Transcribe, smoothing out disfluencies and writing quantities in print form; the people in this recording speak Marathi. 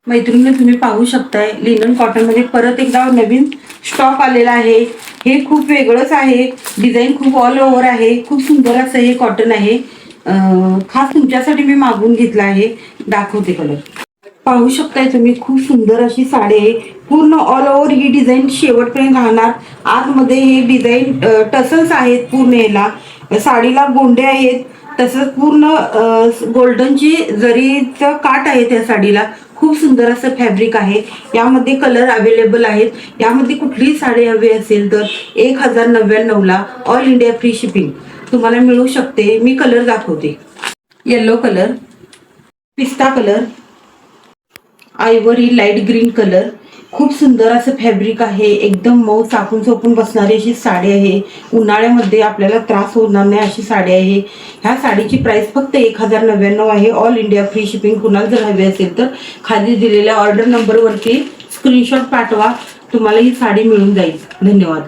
मैत्रिणी तुम्ही पाहू शकताय लिनन कॉटन मध्ये परत एकदा नवीन स्टॉक आलेला आहे। हे खूप वेगळंच आहे, डिझाईन खूप ऑल ओव्हर आहे, खूप सुंदर असं हे कॉटन आहे। खास तुमच्यासाठी मी मागवून घेतला आहे, दाखवते कलर। पाहू शकताय तुम्ही खूप सुंदर अशी साडी आहे, पूर्ण ऑल ओव्हर ही डिझाईन शेवटपर्यंत राहणार। आतमध्ये हे डिझाईन टसल्स आहेत, पूर्ण याला साडीला गोंडे आहेत, तसंच पूर्ण गोल्डनची जरीचं काठ आहे त्या साडीला। खूप सुंदर असं फॅब्रिक आहे। यामध्ये कलर अवेलेबल आहेत। यामध्ये कुठलीही साडी हवी असेल तर 1099ला ऑल इंडिया फ्री शिपिंग तुम्हाला मिळू शकते। मी कलर दाखवते, येलो कलर, पिस्ता colour, ivory light green colour. खूप सुंदर असं फॅब्रिक आहे, एकदम मऊ चापून चोपून बसणारी अशी साडी आहे। उन्हाळ्यामध्ये आपल्याला त्रास होणार नाही अशी साडी आहे। ह्या साडीची प्राइस फक्त 1099 आहे, ऑल इंडिया फ्री शिपिंग। कुणाला जर हवी असेल तर खाली दिलेल्या ऑर्डर नंबरवरती स्क्रीनशॉट पाठवा, तुम्हाला ही साडी मिळून जाईल। धन्यवाद।